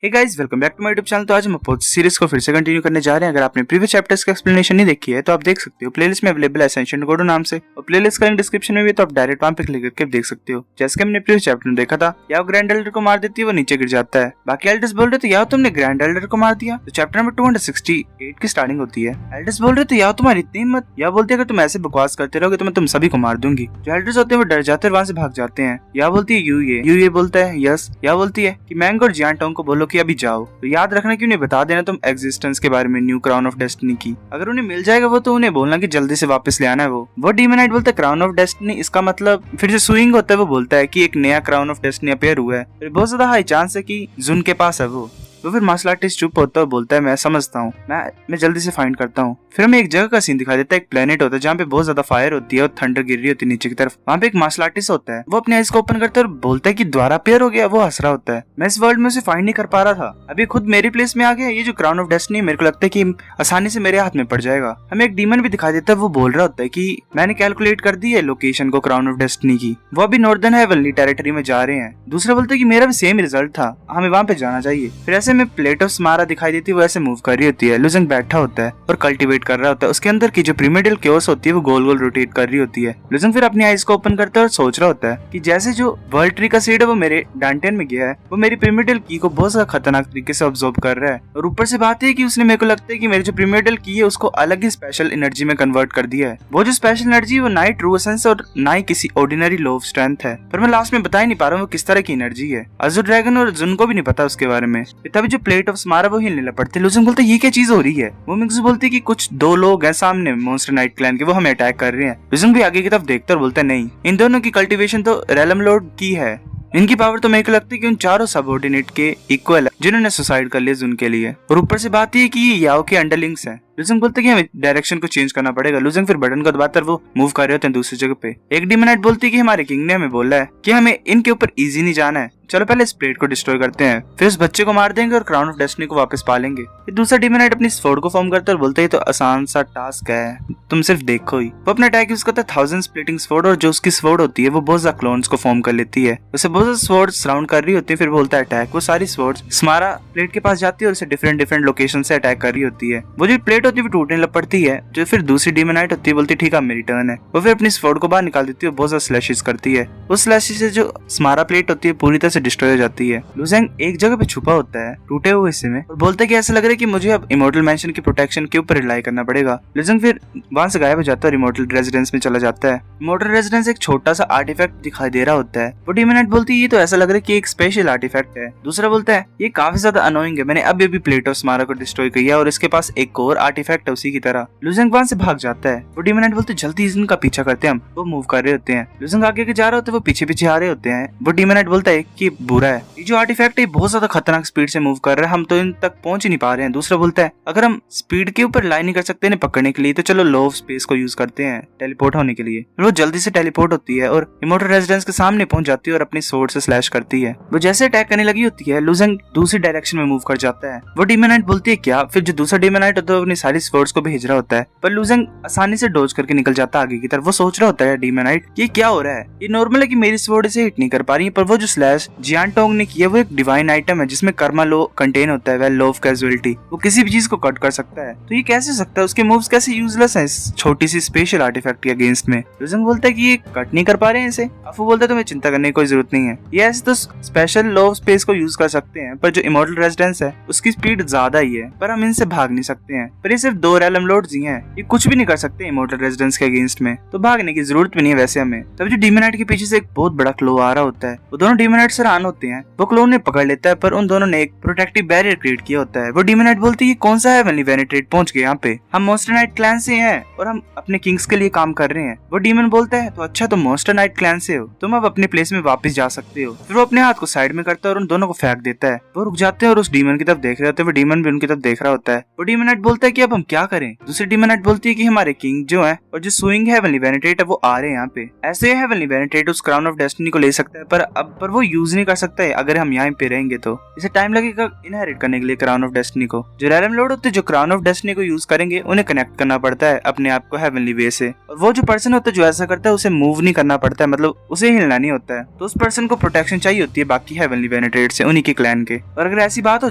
Hey guys, welcome back to my YouTube channel. तो आज हम अपोज सीरीज को फिर से कंटिन्यू करने जा रहे हैं। अगर आपने प्रीवियस चैप्टर्स का एक्सप्लेनेशन नहीं देखी है तो आप देख सकते हो, प्लेलिस्ट में अवेलेबल है एसेंशिएंट गोडो नाम से, और प्लेलिस्ट का लिंक डिस्क्रिप्शन में भी है, तो आप डायरेक्ट वहां पे क्लिक करके देख सकते हो। जैसे कि हमने प्रीवियस चैप्टर में देखा था, या ग्रैंड एल्डर को मार देती है, वो नीचे गिर जाता है। बाकी एल्डर्स बोल रहे थे या तुमने ग्रैंड एल्डर को मार दिया। तो चैप्टर नंबर 268 की स्टार्टिंग होती है। एल्डर्स बोल रहे थे या तुम्हारी इतनी हिम्मत, या बोलती है अगर तुम ऐसे बकवास करते रहोगे तो मैं तुम सभी को मार दूंगी। जो एल्डर्स होते हैं वो डर जाते हैं, वहां से भाग जाते हैं। या बोलती है यू बोलता है यस। या बोलती है कि मैंगो और जियांटोंग को बोलो कि अभी जाओ। तो याद रखना कि उन्हें बता देना तुम एग्जिस्टेंस के बारे में, न्यू क्राउन ऑफ डेस्टिनी की। अगर उन्हें मिल जाएगा वो तो उन्हें बोलना कि जल्दी से वापस ले आना है। वो डीमोनाइट बोलता है क्राउन ऑफ डेस्टिनी, इसका मतलब फिर जो सुइंग होता है वो बोलता है कि एक नया क्राउन ऑफ डेस्टिनी अपेयर हुआ है। फिर बहुत ज्यादा हाई चांस है कि जुन के पास है वो। तो फिर मार्शल आर्टिस्ट चुप होता है और बोलता है मैं समझता हूँ, मैं जल्दी से फाइंड करता हूँ। फिर हमें एक जगह का सीन दिखा देता है। एक प्लेनेट होता है जहाँ पे बहुत ज्यादा फायर होती है और थंडर गिर रही होती है नीचे की तरफ। वहाँ पे एक मार्शल आर्टिस्ट होता है, वो अपने आइज को ओपन करता है और बोलता है कि द्वारा पेयर हो गया। वो हंस रहा होता है, मैं इस वर्ल्ड में उसे फाइंड नहीं कर पा रहा था, अभी खुद मेरी प्लेस में आ गया। ये जो क्राउन ऑफ डेस्टिनी मेरे को लगता है कि आसानी से मेरे हाथ में पड़ जाएगा। हमें एक डीमन भी दिखा देता है, वो बोल रहा होता है कि मैंने कैलकुलेट कर दी है लोकेशन को क्राउन ऑफ डेस्टिनी की, वो अभी नॉर्दर्न हेवनली टेरिटरी में जा रहे हैं। दूसरा बोलता है कि मेरा भी सेम रिजल्ट था, हमें वहाँ पे जाना चाहिए। फिर ऐसे में प्लेट ऑफ स्मारा दिखाई देती है, वो ऐसे मूव कर रही होती है। लुजेंग बैठा होता है और कल्टीवेट कर रहा होता है। उसके अंदर की जो प्रीमेडियल क्योस होती है वो गोल गोल रोटेट कर रही होती है। लुजेंग फिर अपनी आइज को ओपन करता है और सोच रहा होता है कि जैसे जो वर्ल्ड ट्री का सीड है वो मेरे डांटेन में गया है, वो मेरी प्रीमेडियल की को बहुत ज्यादा खतरनाक तरीके से ऑब्जॉर्व कर रहा है। और ऊपर से बात है कि उसने मेरे को लगता है कि मेरी जो प्रीमेडियल की है उसको अलग ही स्पेशल एनर्जी में कन्वर्ट कर दिया है। वो जो स्पेशल एनर्जी वो ना ही ट्रू एसेंस और ना ही किसी ऑर्डिनरी लो ऑफ स्ट्रेंथ है। पर मैं लास्ट में बता ही नहीं पा रहा हूँ वो किस तरह की एनर्जी है। अज़ुर ड्रैगन और जुन को भी नहीं पता उसके बारे में। तभी जो प्लेट ऑफ स्मारा वो हिलने लगती है। लुजेंग बोलता है ये क्या चीज हो रही है। वो मिक्सू बोलती है कि कुछ दो लोग हैं सामने मॉन्स्टर नाइट क्लैन के, वो हमें अटैक कर रहे हैं। लुजेंग भी आगे की तरफ देखता और बोलता है नहीं, इन दोनों की कल्टीवेशन तो रेलम लॉर्ड की है, इनकी पावर तो मेरे को लगती है कि उन चारों सबऑर्डिनेट के इक्वल है जिन्होंने सुसाइड कर लिया जुन के लिए। और ऊपर से बात ये कि ये याओ के अंडरलिंग्स हैं। लुजेंग बोलते हैं कि हमें डायरेक्शन को चेंज करना पड़ेगा। लुजेंग फिर बटन को दबाकर वो मूव कर रहे होते हैं दूसरी जगह पे। एक डीमोनाइट बोलती है कि हमारे किंग ने हमें बोला है कि हमें इनके ऊपर इजी नहीं जाना है, चलो पहले इस प्लेट को डिस्ट्रॉय करते हैं, फिर उस बच्चे को मार देंगे और क्राउन ऑफ डेस्टिनी को वापस पा लेंगे। फिर दूसरा डीमोनाइट अपनी स्वॉर्ड को फॉर्म करता है और बोलता है तो आसान सा टास्क है, तुम सिर्फ देखो ही। वो अपना अटैक यूज करता है 1000 स्प्लिटिंग स्वॉर्ड, और जो उसकी स्वॉर्ड होती है वो बहुत ज्यादा क्लोन्स को फॉर्म कर लेती है। उसे बहुत ज्यादा स्वॉर्ड सराउंड कर रही होती है। फिर बोलता है अटैक। वो सारी स्वॉर्ड्स स्मारा प्लेट के पास जाती है और उसे डिफरेंट लोकेशन से अटैक कर रही होती है। वो जो प्लेट होती है वो टूटने लपड़ती है। जो फिर दूसरी डीमोनाइट होती है बोलती है ठीक है मेरी टर्न है। वो फिर अपनी स्वॉर्ड को बाहर निकाल देती है और बहुत ज्यादा स्लैशेस करती है। उस स्लैशेस से जो स्मारा प्लेट होती है पूरी तरह से डिस्ट्रॉय हो जाती है। लुजेंग एक जगह पे छुपा होता है टूटे हुए हिस्से में और बोलता है कि ऐसा लग रहा है कि मुझे अब इमोर्टल मैंशन की प्रोटेक्शन के ऊपर रिलाई करना पड़ेगा। लुजेंग फिर वहां से गायब हो जाता है और इमोर्टल रेजिडेंस में चला जाता है। इमोर्टल रेजिडेंस एक छोटा सा आर्टिफैक्ट दिखाई दे रहा होता है। वो डीमोनाइट बोलती है ये तो ऐसा लग रहा है कि एक स्पेशल आर्टिफैक्ट है। दूसरा बोलता है ये काफी ज्यादा अनोइंग है, मैंने अभी भी प्लेट ऑफ स्मारा को डिस्ट्रॉय किया और इसके पास एक और आर्टिफैक्ट है उसी की तरह। लुजेंग वहां से भाग जाता है। वो डीमोनाइट बोलते जल्दी इनका पीछा करते हैं हम। वो मूव कर रहे होते हैं। लुजेंग आगे के जा रहे होते हैं, वो पीछे आ रहे होते हैं। वो डीमोनाइट बोलता है कि बुरा है, ये जो आर्टिफैक्ट है बहुत ज्यादा खतरनाक स्पीड से मूव कर रहा है, हम तो इन तक पहुंच ही नहीं पा रहे हैं। दूसरा बोलता है अगर हम स्पीड के ऊपर लाइन नहीं कर सकते इन्हें पकड़ने के लिए तो चलो लॉ ऑफ स्पेस को यूज करते हैं टेलीपोर्ट होने के लिए। वो जल्दी से टेलीपोर्ट होती है और इमोर्टल रेजिडेंस के सामने पहुंच जाती है और अपनी स्वॉर्ड से स्लैश करती है। वो जैसे अटैक करने लगी होती है लुजेंग दूसरी डायरेक्शन में मूव कर जाता है। वो डीमोनाइट बोलती है क्या। फिर जो दूसरा डीमोनाइट होता है अपनी सारी स्वॉर्ड्स को भेज रहा होता है, पर लुजेंग आसानी से डॉज करके निकल जाता है आगे की तरफ। वो सोच रहा होता है डीमोनाइट ये क्या हो रहा है, ये नॉर्मल है कि मेरी स्वॉर्ड इसे हिट नहीं कर पा रही, पर वो जो स्लैश जियांटोंग ने किया वो एक डिवाइन आइटम है जिसमें कर्मा लो कंटेन होता है, लॉ ऑफ कैजुअलिटी। वो किसी भी चीज को कट कर सकता है, तो ये कैसे सकता है, उसके मूव्स कैसे यूजलेस हैं इस छोटी सी स्पेशल आर्टिफैक्ट के अगेंस्ट में। लुजेंग बोलता है कि ये कट नहीं कर पा रहे हैं इसे। अफू बोलता है तुम्हें चिंता करने की कोई जरूरत नहीं है, ये ऐसे तो स्पेशल लॉ ऑफ स्पेस को यूज कर सकते हैं, पर जो इमोर्टल रेजिडेंस है उसकी स्पीड ज्यादा ही है, पर हम इनसे भाग नहीं सकते हैं। पर ये सिर्फ 2 रेलम लॉर्ड्स ही हैं, ये कुछ भी नहीं कर सकते इमोर्टल रेजिडेंस के अगेंस्ट में, तो भागने की जरूरत भी नहीं है वैसे हमें। तब जो डीमोनाइट के पीछे से एक बहुत बड़ा क्लो आ रहा होता है। वो दोनों डीमोनाइट हैरान होते हैं। वो क्लो ने पकड़ लेता है, पर उन दोनों ने एक प्रोटेक्टिव बैरियर क्रिएट किया होता है। वो डीमोनाइट बोलती है कौन सा हेवनली वेनेट्रेट पहुंच गए यहाँ पे, हम मॉन्स्टर नाइट क्लैन से हैं और हम अपने किंग्स के लिए काम कर रहे हैं। वो डीमन बोलता है तो अच्छा तुम मॉन्स्टर नाइट क्लैन से हो, तुम अब अपने प्लेस में वापस जा सकते हो। फिर वो अपने हाथ को साइड में करता है और उन दोनों को फेंक देता है। वो रुक जाते हैं और उस डीमन की तरफ देख रहे होते हैं। वो डीमन भी उनकी तरफ देख रहा होता है। वो डीमोनाइट बोलता है कि अब हम क्या करें। दूसरी डीमोनाइट बोलती है कि हमारे किंग जो है और जो सुइंग हेवनली वेनेट्रेट है वो आ रहे हैं यहाँ पे। ऐसे हेवनली वेनेट्रेट उस क्राउन ऑफ डेस्टिनी को ले सकता है, पर वो यूज नहीं कर सकता है अगर हम यहाँ पे रहेंगे तो। इसे टाइम लगेगा इनहेरिट करने के लिए क्राउन ऑफ डेस्टिनी को। जो रैंडम लोड होते हैं जो क्राउन ऑफ डेस्टिनी को यूज करेंगे उन्हें कनेक्ट करना पड़ता है अपने आप को हेवनली वे से, और वो जो पर्सन होता है जो ऐसा करता है उसे मूव नहीं करना पड़ता है, मतलब उसे हिलना नहीं होता है। तो उस पर्सन को प्रोटेक्शन चाहिए होती है बाकी हेवनली वेनेट्रेट से, उन्हीं के क्लैन के। और अगर ऐसी बात हो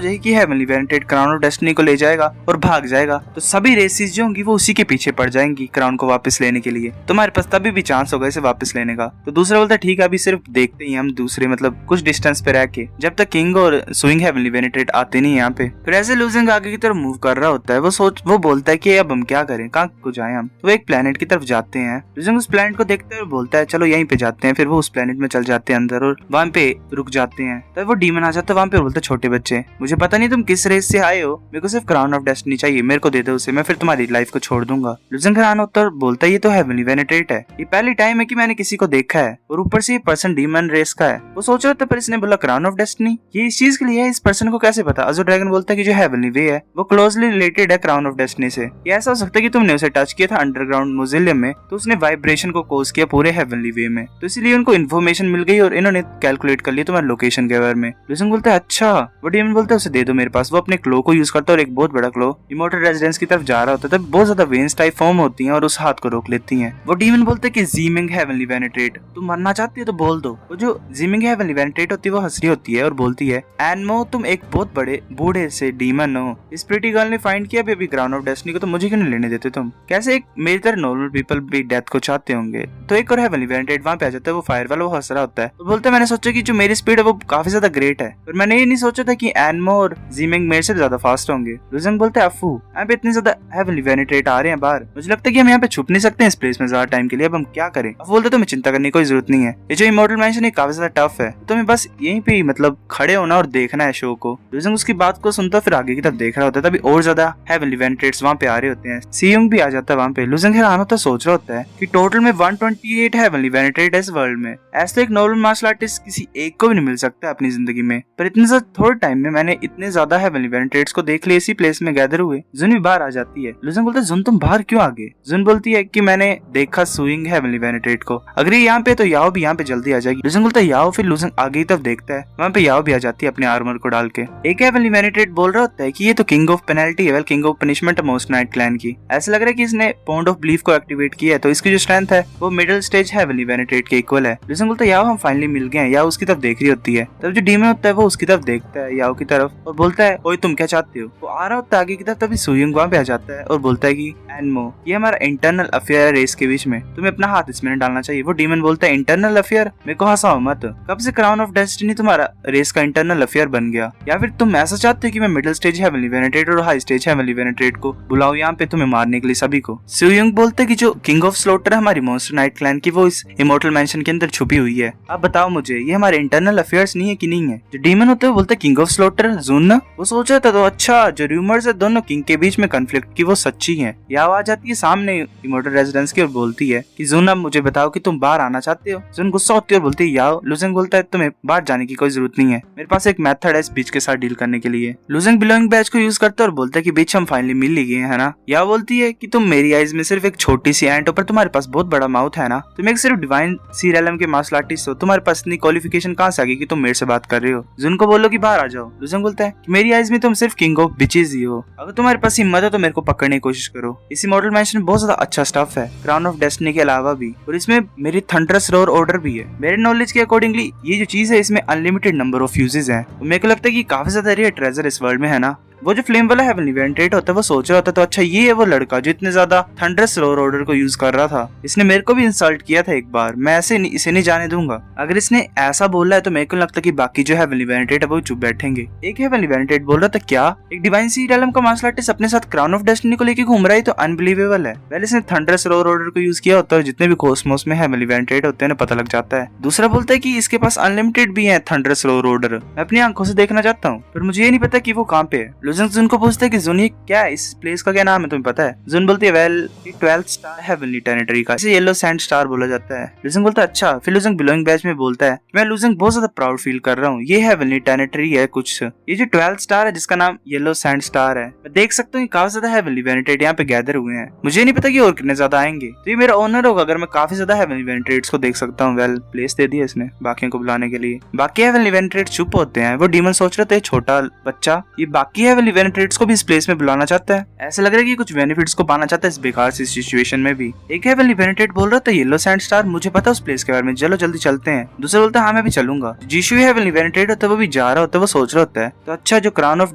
जाए कि हेवनली वेनेट्रेट क्राउन ऑफ डेस्टिनी को ले जाएगा और भाग जाएगा तो सभी रेसिस जो होंगी वो उसी के पीछे पड़ जाएंगी क्राउन को वापस लेने के लिए। तुम्हारे पास तभी भी चांस होगा इसे वापस लेने का। तो दूसरा बोलता है ठीक है अभी सिर्फ देखते ही हम दूसरे मतलब कुछ डिस्टेंस पे रह के, जब तक किंग और स्विंग हेवनली वेनेट्रेट आते नहीं यहाँ पे। फिर ऐसे लूजिंग आगे की तरफ मूव कर रहा होता है। वो बोलता है कि अब हम क्या करें, कहाँ को जाएं हम। तो एक प्लेनेट की तरफ जाते हैं। लूजिंग उस प्लेनेट को देखते हैं और बोलता है चलो यहीं पे जाते हैं। फिर वो उस प्लेनेट में चल जाते हैं अंदर और वहाँ पे रुक जाते हैं। तो वो डीमन आ जाता है वहाँ पे, बोलता है छोटे बच्चे मुझे पता नहीं तुम किस रेस से आए हो, मेरे को सिर्फ क्राउन ऑफ डेस्टिनी चाहिए, मेरे को दे दो उसे, मैं फिर तुम्हारी लाइफ को छोड़ दूंगा। लूजिंग हैरान होता है और बोलता है ये तो हेवनली वेनेट्रेट है, ये पहली टाइम है कि मैंने किसी को देखा है और ऊपर से ये पर्सन डीमन रेस का है। वो सोच रहा था पर इसने बोला क्राउन ऑफ डेस्टिनी, ये इस चीज के लिए है, इस पर्सन को कैसे पता। अजो ड्रैगन बोलता है कि जो हेवनली वे है वो क्लोजली रिलेटेड है क्राउन ऑफ डेस्टिनी से। ये ऐसा हो सकता है कि तुमने उसे टच किया था अंडरग्राउंड म्यूजियम में तो उसने वाइब्रेशन को कोज किया पूरे हेवनली वे में, तो इसलिए उनको इन्फॉर्मेशन मिल गई और इन्होंने कैलकुलेट कर लिया तुम्हारे लोकेशन के बारे में। लूजिंग बोलता है अच्छा। वो डीमन बोलता है उसे दे दो मेरे पास। वो अपने क्लो को यूज करता है और एक बहुत बड़ा क्लो इमोर्टल रेजिडेंस की तरफ जा रहा होता है तब बहुत ज्यादा वेन्स टाइप फॉर्म होती हैं और उस हाथ को रोक लेती हैं। वो डीमन बोलते हैं कि जीमिंग हेवनली वेनेट्रेट तुम मरना चाहती हो तो बोल दो। वो जो जीमिंग हेवनली वेनेट्रेट होती है वो हंस रही होती है और बोलती है एनमो तुम एक बहुत बड़े बूढ़े से डीमन हो, इस प्रिटी गर्ल ने फाइंड किया बेबी क्राउन ऑफ डेस्टिनी को, तो मुझे क्यों नहीं लेने देते तुम, कैसे एक मेरी तरह नॉर्मल पीपल भी डेथ को चाहते होंगे। तो एक और हेवनली वेनेट्रेट वहाँ पे आ जाता है, वो फायर वाला वो हंस रहा होता है। तो बोलते हैं मैंने सोचा कि जो मेरी स्पीड है वो काफी ज्यादा ग्रेट है, पर मैंने ये नहीं सोचा था कि एनमो और जीमिंग मेरे से ज्यादा फास्ट होंगे। लूजिंग बोलते हैं अफू यहाँ पे इतने ज्यादा हेवनली वेनेट्रेट आ रहे हैं बाहर, मुझे लगता है कि हम यहाँ पे छुप नहीं सकते इस प्लेस में ज्यादा टाइम के लिए, अब हम क्या करें। अब बोलते तुम्हें चिंता करने की कोई जरूरत नहीं है, ये जो इमोर्टल मैंशन है काफी ज्यादा टफ है, तुम्हें बस यहीं पे मतलब खड़े होना और देखना है शो को। लूजिंग उसकी बात को सुनता फिर आगे की तरफ देख रहा होता है, तभी और ज्यादा हेवनली वेनेट्रेट्स वहाँ पे आ रहे होते हैं। सीयुंग भी आ जाता है वहाँ पे। लूजिंग हैरान होता सोच रहा होता है कि टोटल में 128 हेवनली वेनेट्रेट है इस वर्ल्ड में, ऐसा एक नॉर्मल मार्शल आर्टिस्ट किसी एक को भी नहीं मिल सकता अपनी जिंदगी में, पर इतने थोड़े टाइम में मैंने इतने ज्यादा हेवनली वेनेट्रेट्स को देख लिया इसी प्लेस में गैदर हुए। जुन भी बाहर आ जाती है। लूजिंग बोलता है जुन तुम बाहर क्यों आ गए। जुन बोलती है कि मैंने देखा सुइंग हेवनली वेनेट्रेट को, अगर ये यहाँ पे तो याओ भी यहाँ पे जल्दी आ जाएगी। लूजिंग बोलता है याओ। फिर लूजिंग आगे की तरफ देखता है, वहाँ पे याओ भी आ जाती है अपने आर्मर को डाल के। एक हेवनली वेनेट्रेट बोल रहा होता है कि ये तो किंग ऑफ पेनल्टी है, किंग ऑफ पनिशमेंट है मोस्ट नाइट क्लैन की। ऐसा लग रहा है कि इसने पॉन्ड ऑफ बिलीफ को एक्टिवेट किया है, तो इसकी जो स्ट्रेंथ है वो मिडिल स्टेज हेवनली वेनेट्रेट के इक्वल है। लूजिंग बोलता है याओ हम फाइनली मिल गए हैं। याओ उसकी तरफ देख रही होती है, तब जो डीमन होता है वो उसकी तरफ देखता है याओ की तरफ और बोलता है ओए तुम क्या चाहते हो। वो आ रहा होता है आगे की तरफ, तभी सुयुंग वहाँ पे आ जाता है और बोलता है कि एनमो ये हमारा इंटरनल अफेयर है रेस के बीच में, तुम्हें अपना हाथ इसमें नहीं डालना चाहिए। वो डीमन बोलता है इंटरनल अफेयर, मेरे को हंसाओ मत, कब से क्राउन ऑफ डेस्टिनी तुम्हारा रेस का इंटरनल अफेयर बन गया, या फिर तुम ऐसा चाहते हो कि मैं मिडिल स्टेज हेवनली वेनेट्रेट और हाई स्टेज हेवनली वेनेट्रेट को बुलाऊं यहाँ पे तुम्हें मारने के लिए सभी को। सुयुंग बोलते है कि जो किंग ऑफ स्लॉटर है हमारी मॉन्स्टर नाइट क्लैन की वो इस इमोर्टल मैंशन के अंदर छुपी हुई है, आप बताओ मुझे ये हमारे इंटरनल अफेयर्स नहीं है कि नहीं है। जो डीमन होते हैं बोलते किंग ऑफ स्लॉटर जून, वो सोच रहा था तो अच्छा जो रूमर्स है दोनों किंग के बीच में कन्फ्लिक्ट की वो सच्ची है। याओ आ जाती है सामने इमोर्टल रेजिडेंस की और बोलती है कि जून अब मुझे बताओ कि तुम बाहर आना चाहते हो। जून गुस्सा होती है और बोलती है याओ। लूजिंग बोलता है तुम्हें बाहर जाने की कोई जरूरत नहीं है, मेरे पास एक मेथड है इस बीच के साथ डील करने के लिए। लूजिंग बिलोंगिंग बैच को यूज करता है और बोलता है कि बीच हम फाइनली मिल ही गए है ना। याओ बोलती है कि तुम मेरी आईज में सिर्फ एक छोटी सी एंट हो पर तुम्हारे पास बहुत बड़ा माउथ है ना, तुम एक सिर्फ डिवाइन सी रेलम के मार्शल आर्टिस्ट हो, तुम्हारे पास इतनी क्वालिफिकेशन कहाँ से आ गई कि तुम मेरे से बात कर रहे हो। जुन को बोलो कि बाहर आ जाओ। लूजिंग बोलता है कि मेरी आईज में तुम सिर्फ किंग ऑफ बिचेस ही हो, अगर तुम्हारे पास हिम्मत है तो मेरे को पकड़ने की कोशिश करो। इस इमॉर्टल मैंशन में बहुत ज्यादा अच्छा स्टफ है क्राउन ऑफ डेस्टिनी के अलावा भी, और इसमें मेरी थंडरस रोर ऑर्डर भी है। मेरे नॉलेज के अकॉर्डिंगली ये जो चीज है इसमें अनलिमिटेड नंबर ऑफ यूजेस हैं, मेरे को लगता है कि काफी ज्यादा रेयर ट्रेजर इस वर्ल्ड में है ना। वो जो फ्लेम वाला हेवनली वेनेट्रेट होता है वो सोच रहा होता है तो अच्छा ये है वो लड़का जो इतने ज्यादा थंडरस रोर ऑर्डर को यूज कर रहा था, इसने मेरे को भी इंसल्ट किया था एक बार, मैं ऐसे इसे नहीं जाने दूंगा। अगर इसने ऐसा बोला है तो मेरे को लगता है कि बाकी जो हेवनली वेनेट्रेट है वो चुप बैठेंगे। एक हेवनली वेनेट्रेट बोल रहा था क्या एक डिवाइन सी रेलम का मार्शल आर्टिस्ट अपने साथ क्राउन ऑफ डेस्टिनी को लेके घूम रहा है, तो अनबिलीवेबल है। पहले इसने थंडरस रोर ऑर्डर को यूज किया होता है, जितने भी कॉस्मोस में हेवनली वेनेट्रेट होते हैं पता लग जाता है। दूसरा बोलता है कि इसके पास अनलिमिटेड भी है थंडरस रोर ऑर्डर, मैं अपनी आंखों से देखना चाहता हूँ, पर मुझे ये नहीं पता कि वो कहाँ पे है। लुजंग जुन को पूछता है कि जुन ये क्या है, इस प्लेस का क्या नाम है, तुम्हें पता है? जुन बोलती है वेल ये 12th स्टार हेवनली टेरिटरी का, इसे येलो सैंड स्टार बोला जाता है। लुजंग बोलता है अच्छा। फिर लुजंग बिलोइंग बैच में बोलता है मैं लुजंग बहुत ज्यादा प्राउड फील कर रहा हूँ, ये हेवनली टेरिटरी है कुछ, ये जो 12th स्टार है जिसका नाम येलो सैंड स्टार है, मैं देख सकता हूँ काफी ज्यादा हेवनली वेनेटेड यहाँ पे गैदर हुए हैं, मुझे नहीं पता कि और कितने ज्यादा आएंगे, तो ये मेरा ऑनर होगा अगर मैं काफी ज्यादा हेवनली वेनेटेड्स को देख सकता हूँ। वेल प्लेस दे दिया इसने बाकियों को बुलाने के लिए। बाकी हेवनली वेनेटेड चुप होते हैं, वो डीमन सोच रहे थे छोटा बच्चा ये बाकी हेवनली वेनेटेड्स को भी इस प्लेस में बुलाना चाहता है, ऐसा लग रहा है कि कुछ बेनिफिट्स को पाना चाहता है इस बेकार सी सिचुएशन में भी। एक हेवनली वेनेटेड बोल रहा था येलो सैंड स्टार मुझे पता है उस प्लेस के बारे में, चलो जल्दी चलते हैं। दूसरा बोलता है हाँ मैं भी चलूंगा। जीशु हेवनली वेनेटेड होता है वो भी जा रहा होता है, वो सोच रहा होता है तो अच्छा जो क्राउन ऑफ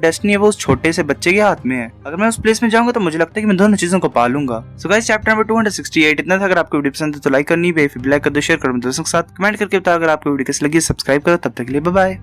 डेस्टिनी है वो उस छोटे से बच्चे के हाथ में है, अगर मैं उस प्लेस में जाऊंगा तो मुझे लगता है कि मैं दोनों चीजों को पालूंगा। सो गाइस चैप्टर नंबर 268 इतना था। अगर आपको वीडियो पसंद है तो लाइक करनी है, फिर लाइक कर दो, शेयर करो दोस्तों के साथ, कमेंट करके बताओ अगर आपको वीडियो कैसी लगी, सब्सक्राइब करो। तब तक के लिए बाय बाय।